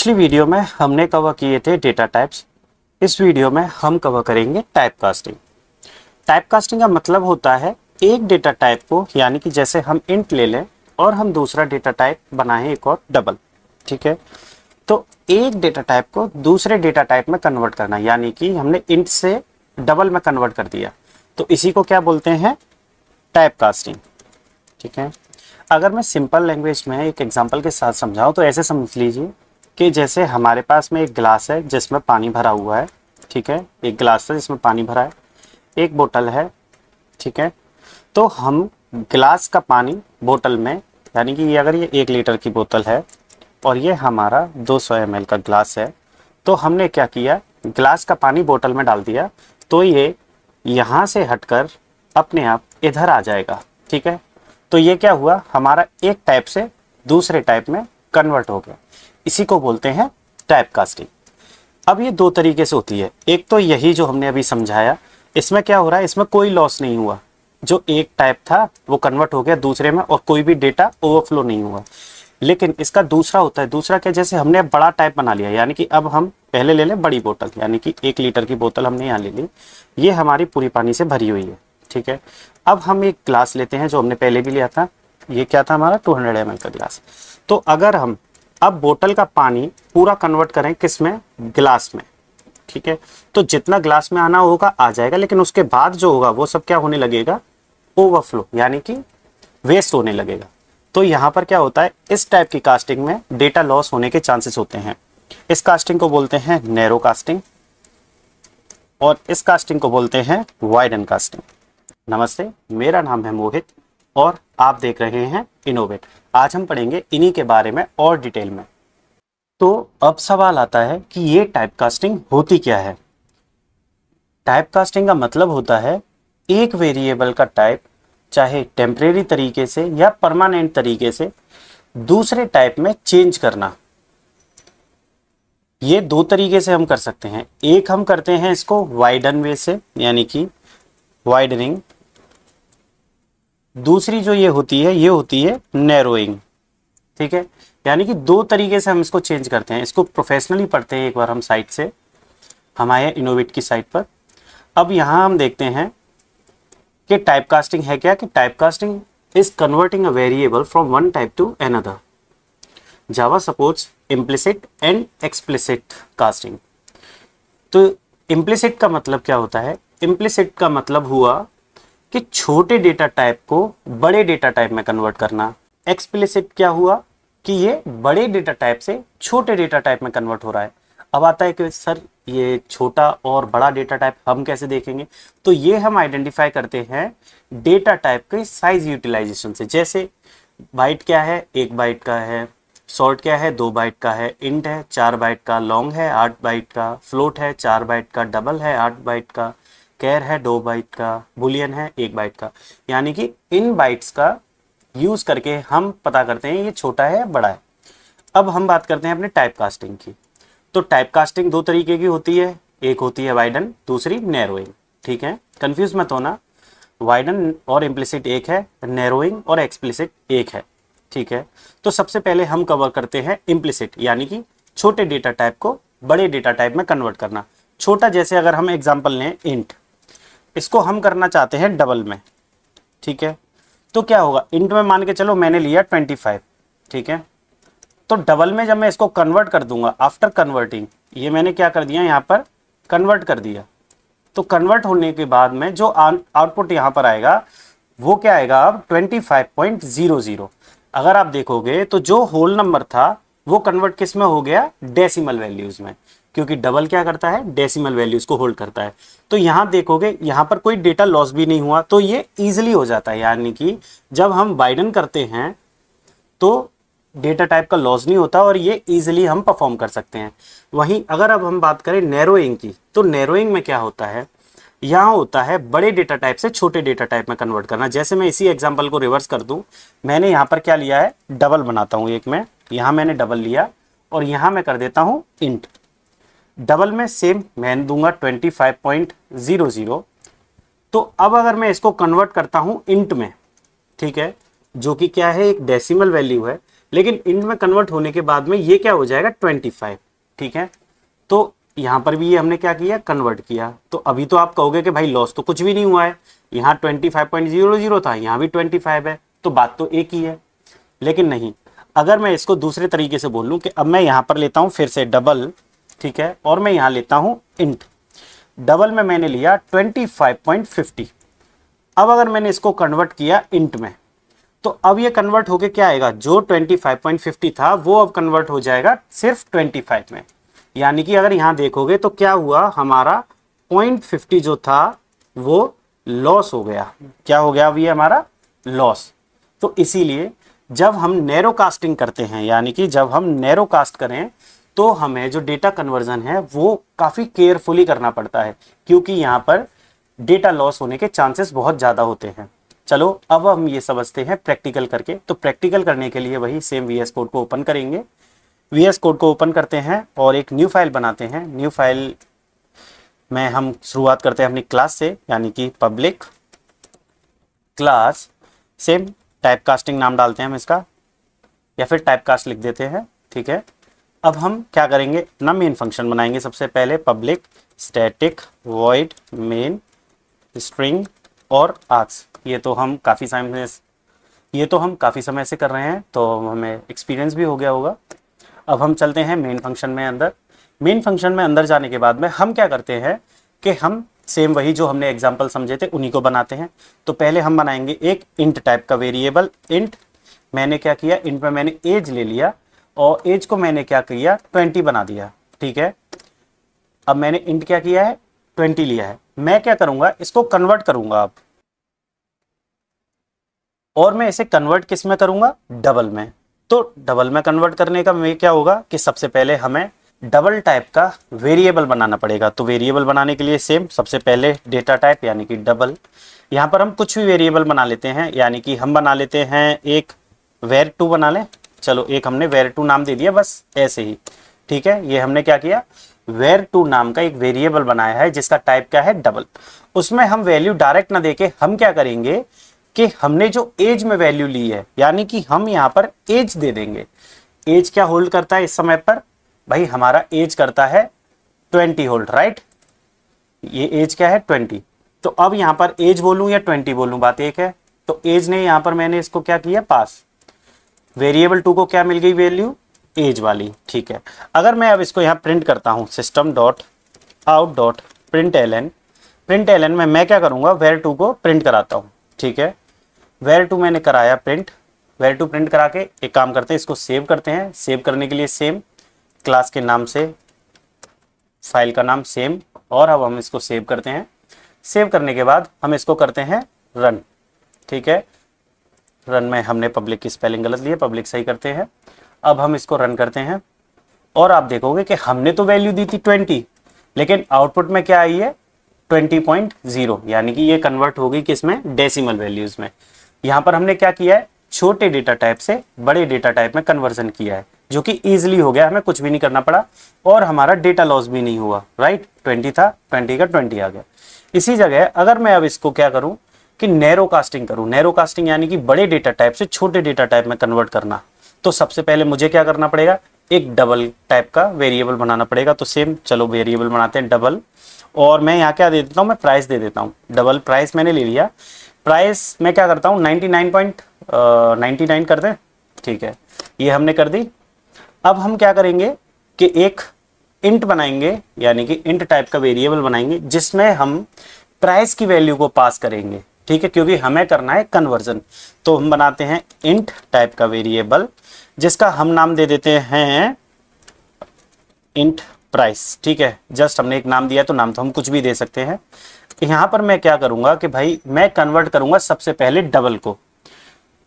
पिछली वीडियो में हमने कवर किए थे डेटा टाइप्स। इस वीडियो में हम कवर करेंगे टाइप कास्टिंग। टाइप कास्टिंग का मतलब होता है एक डेटा टाइप को, यानी कि जैसे हम इंट ले लें और हम दूसरा डेटा टाइप बनाएं एक और डबल। ठीक है, तो एक डेटा टाइप को दूसरे डेटा टाइप में कन्वर्ट करना, यानी कि हमने इंट से डबल में कन्वर्ट कर दिया, तो इसी को क्या बोलते हैं? Type casting. ठीक है, अगर मैं सिंपल लैंग्वेज में एक एग्जांपल के साथ समझाऊं तो ऐसे समझ लीजिए कि जैसे हमारे पास में एक गिलास है जिसमें पानी भरा हुआ है। ठीक है, एक गिलास है जिसमें पानी भरा है, एक बोतल है। ठीक है, तो हम गिलास का पानी बोतल में, यानी कि अगर ये 1 लीटर की बोतल है और ये हमारा 200 ml का गिलास है, तो हमने क्या किया, गिलास का पानी बोतल में डाल दिया, तो ये यहाँ से हटकर अपने आप इधर आ जाएगा। ठीक है, तो ये क्या हुआ, हमारा एक टाइप से दूसरे टाइप में कन्वर्ट हो गया। इसी को बोलते हैं टाइप कास्टिंग। अब ये दो तरीके से होती है। एक तो यही जो हमने अभी समझाया, इसमें क्या हो रहा है, इसमें कोई लॉस नहीं हुआ, जो एक टाइप था वो कन्वर्ट हो गया दूसरे में और कोई भी डेटा ओवरफ्लो नहीं हुआ। लेकिन इसका दूसरा होता है, दूसरा क्या, जैसे हमने बड़ा टाइप बना लिया, यानी कि अब हम पहले ले लें बड़ी बोतल, यानी कि 1 लीटर की बोतल हमने यहाँ ले ली, ये हमारी पूरी पानी से भरी हुई है। ठीक है, अब हम एक ग्लास लेते हैं जो हमने पहले भी लिया था, ये क्या था हमारा 200 ml का ग्लास। तो अगर हम अब बोतल का पानी पूरा कन्वर्ट करें किस में, गिलास में। ठीक है, तो जितना ग्लास में आना होगा आ जाएगा, लेकिन उसके बाद जो होगा वो सब क्या होने लगेगा, ओवरफ्लो, यानी कि वेस्ट होने लगेगा। तो यहाँ पर क्या होता है, इस टाइप की कास्टिंग में डेटा लॉस होने के चांसेस होते हैं। इस कास्टिंग को बोलते हैं नैरो कास्टिंग और इस कास्टिंग को बोलते हैं वाइडन कास्टिंग। नमस्ते, मेरा नाम है मोहित और आप देख रहे हैं इनोवेट। आज हम पढ़ेंगे इन्हीं के बारे में और डिटेल में। तो अब सवाल आता है कि ये टाइप कास्टिंग होती क्या है। टाइप कास्टिंग का मतलब होता है एक वेरिएबल का टाइप चाहे टेम्परेरी तरीके से या परमानेंट तरीके से दूसरे टाइप में चेंज करना। ये दो तरीके से हम कर सकते हैं। एक हम करते हैं इसको वाइडन वे से, यानी कि वाइडनिंग। दूसरी जो ये होती है नैरोइंग। ठीक है, यानी कि दो तरीके से हम इसको चेंज करते हैं। इसको प्रोफेशनली पढ़ते हैं एक बार हम साइट से, हमारे इनोवेट की साइट पर। अब यहाँ हम देखते हैं कि टाइप कास्टिंग है क्या, कि type casting is converting a variable from one type two another. Java supports implicit and explicit casting. तो इम्प्लिसिट का मतलब क्या होता है, इम्प्लिसिट का मतलब हुआ कि छोटे डेटा टाइप को बड़े डेटा टाइप में कन्वर्ट करना। एक्सप्लिसिट क्या हुआ कि ये बड़े डेटा टाइप से छोटे डेटा टाइप में कन्वर्ट हो रहा है। अब आता है कि सर ये छोटा और बड़ा डेटा टाइप हम कैसे देखेंगे, तो ये हम आइडेंटिफाई करते हैं डेटा टाइप के साइज यूटिलाइजेशन से। जैसे बाइट क्या है, 1 बाइट का है, शॉर्ट क्या है, 2 बाइट का है, इंट है 4 बाइट का, लॉन्ग है 8 बाइट का, फ्लोट है 4 बाइट का, डबल है 8 बाइट का, कैर है 2 बाइट का, बुलियन है 1 बाइट का। यानी कि इन बाइट्स का यूज करके हम पता करते हैं ये छोटा है या बड़ा है। अब हम बात करते हैं अपने टाइप कास्टिंग की। तो टाइप कास्टिंग दो तरीके की होती है, एक होती है वाइडन, दूसरी नैरोइंग। ठीक है, कंफ्यूज मत होना, वाइडन और इम्प्लिसिट एक है, नैरोइंग और एक्सप्लिसिट एक है। ठीक है, तो सबसे पहले हम कवर करते हैं इम्प्लिसिट, यानी कि छोटे डेटा टाइप को बड़े डेटा टाइप में कन्वर्ट करना। छोटा, जैसे अगर हम एग्जाम्पल लें इंट, इसको हम करना चाहते हैं डबल में। ठीक है, तो क्या होगा, इंट में मान के चलो मैंने लिया 25। ठीक है, तो डबल में जब मैं इसको कन्वर्ट कर दूंगा, आफ्टर कन्वर्टिंग, ये मैंने क्या कर दिया, यहाँ पर कन्वर्ट कर दिया। तो कन्वर्ट होने के बाद में जो आउटपुट यहाँ पर आएगा वो क्या आएगा, अब 25.00। अगर आप देखोगे तो जो होल नंबर था वो कन्वर्ट किस में हो गया, डेसिमल वैल्यूज में, क्योंकि डबल क्या करता है, डेसिमल वैल्यूज को होल्ड करता है। तो यहाँ देखोगे यहाँ पर कोई डेटा लॉस भी नहीं हुआ, तो ये इजीली हो जाता है। यानी कि जब हम वाइडन करते हैं तो डेटा टाइप का लॉस नहीं होता और ये इजीली हम परफॉर्म कर सकते हैं। वहीं अगर अब हम बात करें नैरोइंग की, तो नैरोइंग में क्या होता है, यहाँ होता है बड़े डेटा टाइप से छोटे डेटा टाइप में कन्वर्ट करना। जैसे मैं इसी एग्जांपल को रिवर्स कर दूं, मैंने यहाँ पर क्या लिया है, डबल बनाता हूँ एक में, यहाँ मैंने डबल लिया और यहाँ मैं कर देता हूँ इंट। डबल में सेम मैं दूंगा 25.00। तो अब अगर मैं इसको कन्वर्ट करता हूँ इंट में, ठीक है, जो कि क्या है, एक डेसिमल वैल्यू है, लेकिन इंट में कन्वर्ट होने के बाद में ये क्या हो जाएगा 25, ठीक है। तो यहाँ पर भी ये हमने क्या किया, कन्वर्ट किया। तो अभी तो आप कहोगे कि भाई लॉस तो कुछ भी नहीं हुआ है, यहाँ 25.00 था, यहाँ भी 25 है, तो बात तो एक ही है। लेकिन नहीं, अगर मैं इसको दूसरे तरीके से बोल लूँ कि अब मैं यहाँ पर लेता हूँ फिर से डबल, ठीक है, और मैं यहाँ लेता हूँ इंट। डबल में मैंने लिया 25.50। अब अगर मैंने इसको कन्वर्ट किया इंट में, तो अब ये कन्वर्ट होके क्या आएगा, जो 25.50 था वो अब कन्वर्ट हो जाएगा सिर्फ 25 में। यानी कि अगर यहाँ देखोगे तो क्या हुआ, हमारा 0.50 जो था वो लॉस हो गया। क्या हो गया, अब ये हमारा लॉस। तो इसीलिए जब हम नैरो कास्टिंग करते हैं, यानी कि जब हम नैरो कास्ट करें, तो हमें जो डेटा कन्वर्जन है वो काफ़ी केयरफुली करना पड़ता है, क्योंकि यहाँ पर डेटा लॉस होने के चांसेस बहुत ज़्यादा होते हैं। चलो अब हम ये समझते हैं प्रैक्टिकल करके। तो प्रैक्टिकल करने के लिए वही सेम VS कोड को ओपन करेंगे। VS कोड को ओपन करते हैं और एक न्यू फाइल बनाते हैं। न्यू फाइल में हम शुरुआत करते हैं अपनी क्लास से, यानी कि public class, same type casting नाम डालते हैं हम इसका, या फिर टाइप कास्ट लिख देते हैं, ठीक है। अब हम क्या करेंगे, अपना मेन फंक्शन बनाएंगे। सबसे पहले public static void main string और आस्क। ये तो हम काफ़ी समय से कर रहे हैं, तो हमें एक्सपीरियंस भी हो गया होगा। अब हम चलते हैं मेन फंक्शन में अंदर। मेन फंक्शन में अंदर जाने के बाद में हम क्या करते हैं कि हम सेम वही जो हमने एग्जाम्पल समझे थे उन्हीं को बनाते हैं। तो पहले हम बनाएंगे एक इंट टाइप का वेरिएबल। इंट मैंने क्या किया, इंट में मैंने एज ले लिया और एज को मैंने क्या किया, 20 बना दिया, ठीक है। अब मैंने इंट क्या किया है, 20 लिया है। मैं क्या करूंगा, इसको कन्वर्ट करूंगा अब, और मैं इसे कन्वर्ट किस में करूंगा, डबल में। तो डबल में कन्वर्ट करने का मैं क्या होगा कि सबसे पहले हमें डबल टाइप का वेरिएबल बनाना पड़ेगा। तो वेरिएबल बनाने के लिए सेम, सबसे पहले डेटा टाइप यानी कि डबल। यहाँ पर हम कुछ भी वेरिएबल बना लेते हैं, यानी कि हम बना लेते हैं एक var2 बना लें। चलो एक हमने var2 नाम दे दिया, बस ऐसे ही, ठीक है। ये हमने क्या किया, var2 नाम का एक वेरिएबल बनाया है जिसका टाइप क्या है, डबल। उसमें हम वैल्यू डायरेक्ट ना देके हम क्या करेंगे कि हमने जो एज में वैल्यू ली है, यानी कि हम यहाँ पर एज दे देंगे। एज क्या होल्ड करता है इस समय पर, भाई हमारा एज करता है 20 होल्ड, राइट। ये एज क्या है, 20। तो अब यहाँ पर एज बोलूं या 20 बोलूं, बात एक है। तो एज ने यहाँ पर मैंने इसको क्या किया, पास। वेरिएबल 2 को क्या मिल गई वैल्यू, एज वाली, ठीक है। अगर मैं अब इसको यहाँ प्रिंट करता हूँ system.out.println, प्रिंटएलन में मैं क्या करूँगा, var2 को प्रिंट कराता हूँ, ठीक है। var2 मैंने कराया प्रिंट। var2 प्रिंट करा के एक काम करते हैं, इसको सेव करते हैं। सेव करने के लिए सेम क्लास के नाम से फाइल का नाम सेम, और अब हम इसको सेव करते हैं। सेव करने के बाद हम इसको करते हैं रन, ठीक है। रन में हमने पब्लिक की स्पेलिंग गलत ली है, पब्लिक सही करते हैं। अब हम इसको रन करते हैं और आप देखोगे कि हमने तो वैल्यू दी थी 20, लेकिन आउटपुट में क्या आई है, 20.0, यानी कि ये कन्वर्ट हो गई किसमें, डेसिमल वैल्यूज में। यहाँ पर हमने क्या किया है, छोटे डेटा टाइप से बड़े डेटा टाइप में कन्वर्जन किया है, जो कि इजीली हो गया, हमें कुछ भी नहीं करना पड़ा और हमारा डेटा लॉस भी नहीं हुआ, राइट। 20 था, 20 का 20 आ गया। इसी जगह अगर मैं अब इसको क्या करूं कि नैरो कास्टिंग करूं, नैरो कास्टिंग यानी कि बड़े डेटा टाइप से छोटे डेटा टाइप में कन्वर्ट करना, तो सबसे पहले मुझे क्या करना पड़ेगा, एक डबल टाइप का वेरिएबल बनाना पड़ेगा। तो सेम चलो वेरिएबल बनाते हैं डबल, और मैं यहाँ क्या दे देता हूँ, मैं प्राइस दे देता हूँ। डबल प्राइस मैंने ले लिया। प्राइस मैं क्या करता हूँ, 99.99 कर दें, ठीक है, ये हमने कर दी। अब हम क्या करेंगे कि एक इंट बनाएंगे, यानी कि इंट टाइप का वेरिएबल बनाएंगे जिसमें हम प्राइस की वैल्यू को पास करेंगे, ठीक है, क्योंकि हमें करना है कन्वर्जन। तो हम बनाते हैं इंट टाइप का वेरिएबल जिसका हम नाम दे देते हैं इंट प्राइस, ठीक है। जस्ट हमने एक नाम दिया तो नाम तो हम कुछ भी दे सकते हैं। यहाँ पर मैं क्या करूँगा कि भाई मैं कन्वर्ट करूँगा सबसे पहले डबल को।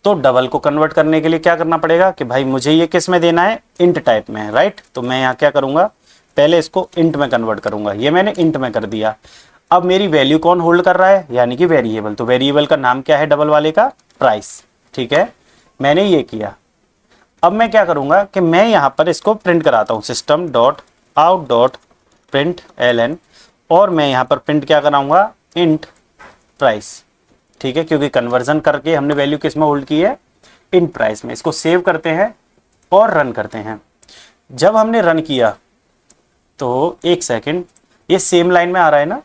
तो डबल को कन्वर्ट करने के लिए क्या करना पड़ेगा कि भाई मुझे ये किस में देना है, इंट टाइप में, राइट। तो मैं यहाँ क्या करूँगा, पहले इसको इंट में कन्वर्ट करूँगा। ये मैंने इंट में कर दिया। अब मेरी वैल्यू कौन होल्ड कर रहा है, यानी कि वेरिएबल। तो वेरिएबल का नाम क्या है डबल वाले का, प्राइस, ठीक है। मैंने ये किया। अब मैं क्या करूँगा कि मैं यहाँ पर इसको प्रिंट कराता हूँ, system.out.println, और मैं यहाँ पर प्रिंट क्या कराऊंगा, इंट प्राइस, ठीक है, क्योंकि कन्वर्जन करके हमने वैल्यू किस में होल्ड की है, इंट प्राइस में। इसको सेव करते हैं और रन करते हैं। जब हमने रन किया तो एक सेकंड, ये सेम लाइन में आ रहा है ना,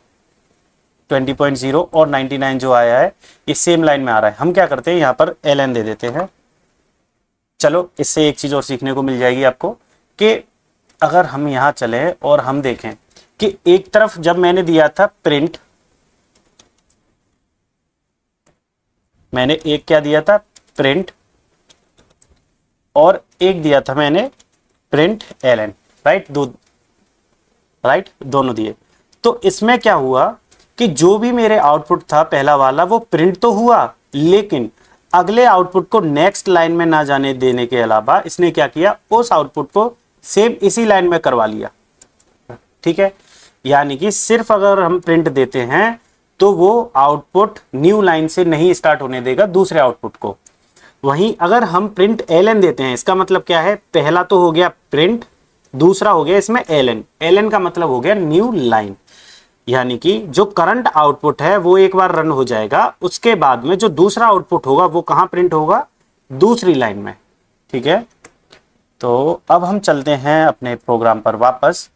20.0 और 99 जो आया है ये सेम लाइन में आ रहा है। हम क्या करते हैं यहाँ पर ln दे देते हैं। चलो इससे एक चीज और सीखने को मिल जाएगी आपको कि अगर हम यहाँ चले और हम देखें कि एक तरफ जब मैंने दिया था प्रिंट, मैंने एक क्या दिया था प्रिंट और एक दिया था मैंने प्रिंट ln, राइट, दोनों दिए। तो इसमें क्या हुआ कि जो भी मेरे आउटपुट था पहला वाला वो प्रिंट तो हुआ, लेकिन अगले आउटपुट को नेक्स्ट लाइन में ना जाने देने के अलावा इसने क्या किया, उस आउटपुट को सेम इसी लाइन में करवा लिया। ठीक है, यानी कि सिर्फ अगर हम प्रिंट देते हैं तो वो आउटपुट न्यू लाइन से नहीं स्टार्ट होने देगा दूसरे आउटपुट को। वहीं अगर हम प्रिंट ln देते हैं, इसका मतलब क्या है, पहला तो हो गया प्रिंट, दूसरा हो गया इसमें ln का मतलब हो गया न्यू लाइन। यानी कि जो करंट आउटपुट है वो एक बार रन हो जाएगा, उसके बाद में जो दूसरा आउटपुट होगा वो कहां प्रिंट होगा, दूसरी लाइन में। ठीक है, तो अब हम चलते हैं अपने प्रोग्राम पर वापस।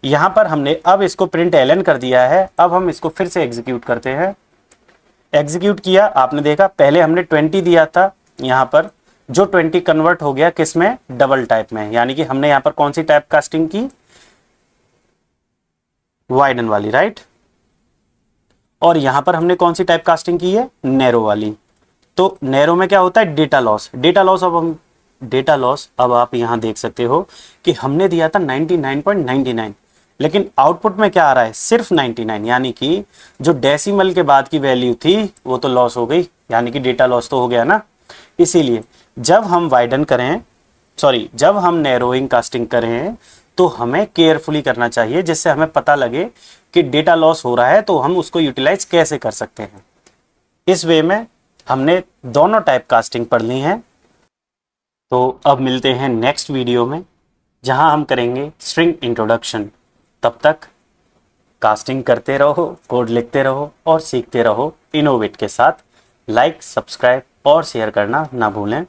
यहां पर हमने अब इसको प्रिंट ln कर दिया है। अब हम इसको फिर से एग्जीक्यूट करते हैं। एग्जीक्यूट किया, आपने देखा पहले हमने 20 दिया था, यहां पर जो 20 कन्वर्ट हो गया किस में, डबल टाइप में। यानी कि हमने यहां पर कौन सी टाइप कास्टिंग की, वाइडन वाली, राइट। और यहां पर हमने कौन सी टाइप कास्टिंग की है, नैरो वाली। तो नैरो में क्या होता है, डेटा लॉस। डेटा लॉस अब आप यहां देख सकते हो कि हमने दिया था 99.99, लेकिन आउटपुट में क्या आ रहा है, सिर्फ 99। यानी कि जो डेसिमल के बाद की वैल्यू थी वो तो लॉस हो गई, यानी कि डेटा लॉस तो हो गया ना। इसीलिए जब हम जब हम नैरोइंग कास्टिंग करें तो हमें केयरफुली करना चाहिए, जिससे हमें पता लगे कि डेटा लॉस हो रहा है तो हम उसको यूटिलाइज कैसे कर सकते हैं। इस वे में हमने दोनों टाइप कास्टिंग पढ़ ली हैं। तो अब मिलते हैं नेक्स्ट वीडियो में, जहां हम करेंगे स्ट्रिंग इंट्रोडक्शन। तब तक कास्टिंग करते रहो, कोड लिखते रहो और सीखते रहो इनोवेट के साथ। लाइक, सब्सक्राइब और शेयर करना ना भूलें।